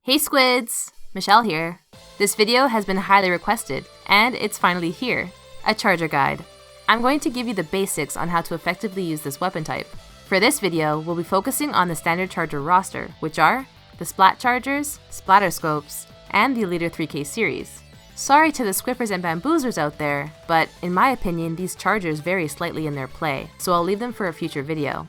Hey squids! Michelle here. This video has been highly requested, and it's finally here, a charger guide. I'm going to give you the basics on how to effectively use this weapon type. For this video, we'll be focusing on the standard charger roster, which are the Splat chargers, Splatterscopes, and the Leader 3K series. Sorry to the squiffers and bamboozers out there, but in my opinion, these chargers vary slightly in their play, so I'll leave them for a future video.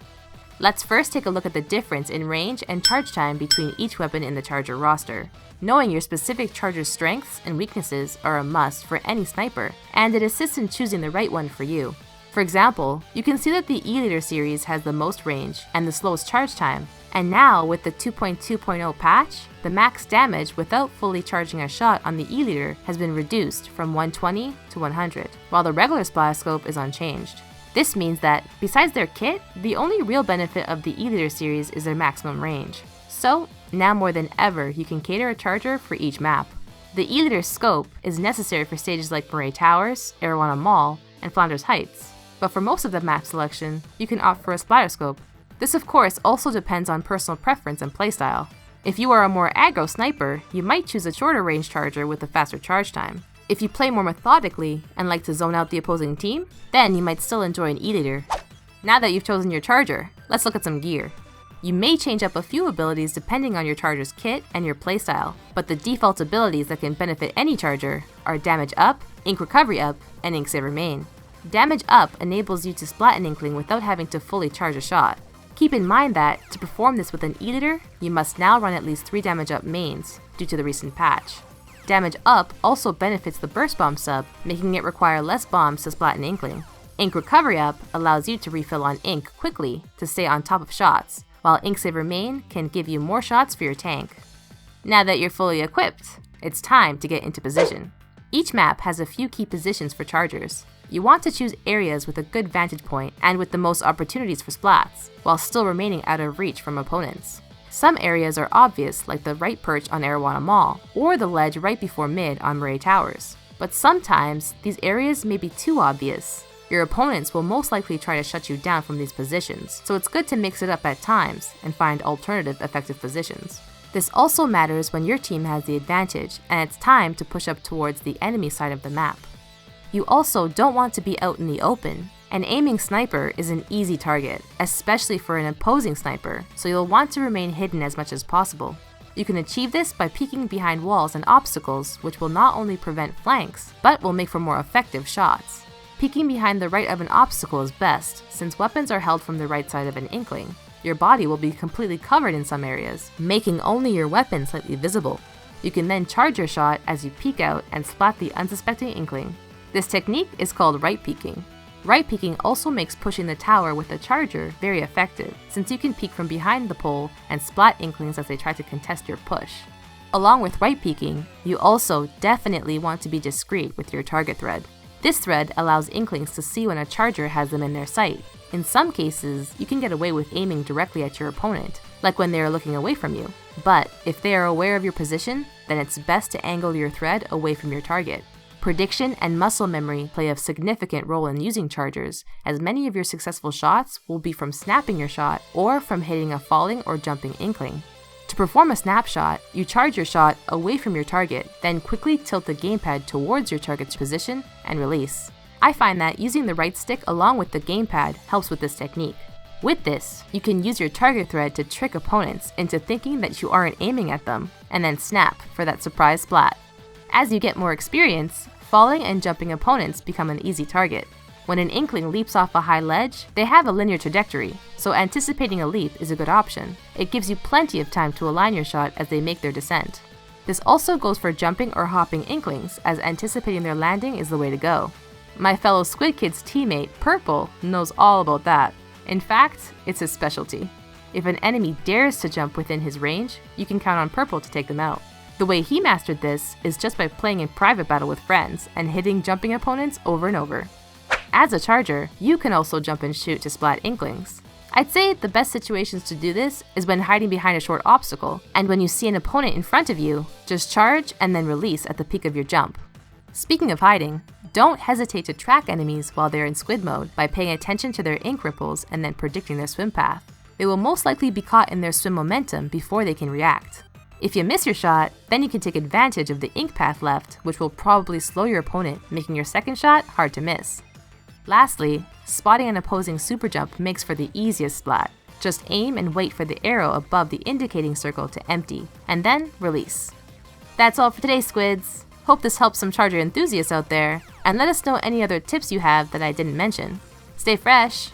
Let's first take a look at the difference in range and charge time between each weapon in the charger roster. Knowing your specific charger's strengths and weaknesses are a must for any sniper, and it assists in choosing the right one for you. For example, you can see that the E-Leader series has the most range and the slowest charge time, and now with the 2.2.0 patch, the max damage without fully charging a shot on the E-Leader has been reduced from 120 to 100, while the regular Splatterscope is unchanged. This means that, besides their kit, the only real benefit of the E-Leader series is their maximum range. So, now more than ever, you can cater a charger for each map. The E-Leader scope is necessary for stages like Murray Towers, Arowana Mall, and Flanders Heights. But for most of the map selection, you can opt for a Splatterscope. This of course also depends on personal preference and playstyle. If you are a more aggro sniper, you might choose a shorter range charger with a faster charge time. If you play more methodically and like to zone out the opposing team, then you might still enjoy an E-Leader. Now that you've chosen your charger, let's look at some gear. You may change up a few abilities depending on your charger's kit and your playstyle, but the default abilities that can benefit any charger are Damage Up, Ink Recovery Up, and Ink Saver Main. Damage Up enables you to splat an Inkling without having to fully charge a shot. Keep in mind that, to perform this with an E-Leader, you must now run at least 3 Damage Up mains, due to the recent patch. Damage Up also benefits the Burst Bomb sub, making it require less bombs to splat an Inkling. Ink Recovery Up allows you to refill on ink quickly to stay on top of shots, while Ink Saver Main can give you more shots for your tank. Now that you're fully equipped, it's time to get into position. Each map has a few key positions for chargers. You want to choose areas with a good vantage point and with the most opportunities for splats, while still remaining out of reach from opponents. Some areas are obvious, like the right perch on Arowana Mall, or the ledge right before mid on Murray Towers. But sometimes, these areas may be too obvious. Your opponents will most likely try to shut you down from these positions, so it's good to mix it up at times and find alternative effective positions. This also matters when your team has the advantage and it's time to push up towards the enemy side of the map. You also don't want to be out in the open. An aiming sniper is an easy target, especially for an opposing sniper, so you'll want to remain hidden as much as possible. You can achieve this by peeking behind walls and obstacles, which will not only prevent flanks, but will make for more effective shots. Peeking behind the right of an obstacle is best, since weapons are held from the right side of an Inkling. Your body will be completely covered in some areas, making only your weapon slightly visible. You can then charge your shot as you peek out and splat the unsuspecting Inkling. This technique is called right peeking. Right peeking also makes pushing the tower with a charger very effective, since you can peek from behind the pole and splat Inklings as they try to contest your push. Along with right peeking, you also definitely want to be discreet with your target thread. This thread allows Inklings to see when a charger has them in their sight. In some cases, you can get away with aiming directly at your opponent, like when they are looking away from you. But if they are aware of your position, then it's best to angle your thread away from your target. Prediction and muscle memory play a significant role in using chargers, as many of your successful shots will be from snapping your shot or from hitting a falling or jumping Inkling. To perform a snapshot, you charge your shot away from your target, then quickly tilt the gamepad towards your target's position and release. I find that using the right stick along with the gamepad helps with this technique. With this, you can use your target thread to trick opponents into thinking that you aren't aiming at them, and then snap for that surprise splat. As you get more experience, falling and jumping opponents become an easy target. When an Inkling leaps off a high ledge, they have a linear trajectory, so anticipating a leap is a good option. It gives you plenty of time to align your shot as they make their descent. This also goes for jumping or hopping Inklings, as anticipating their landing is the way to go. My fellow Squid Kids teammate, Purple, knows all about that. In fact, it's his specialty. If an enemy dares to jump within his range, you can count on Purple to take them out. The way he mastered this is just by playing in private battle with friends and hitting jumping opponents over and over. As a charger, you can also jump and shoot to splat Inklings. I'd say the best situations to do this is when hiding behind a short obstacle, and when you see an opponent in front of you, just charge and then release at the peak of your jump. Speaking of hiding, don't hesitate to track enemies while they're in squid mode by paying attention to their ink ripples and then predicting their swim path. They will most likely be caught in their swim momentum before they can react. If you miss your shot, then you can take advantage of the ink path left, which will probably slow your opponent, making your second shot hard to miss. Lastly, spotting an opposing super jump makes for the easiest splat. Just aim and wait for the arrow above the indicating circle to empty, and then release. That's all for today, squids! Hope this helps some Charger enthusiasts out there, and let us know any other tips you have that I didn't mention. Stay fresh!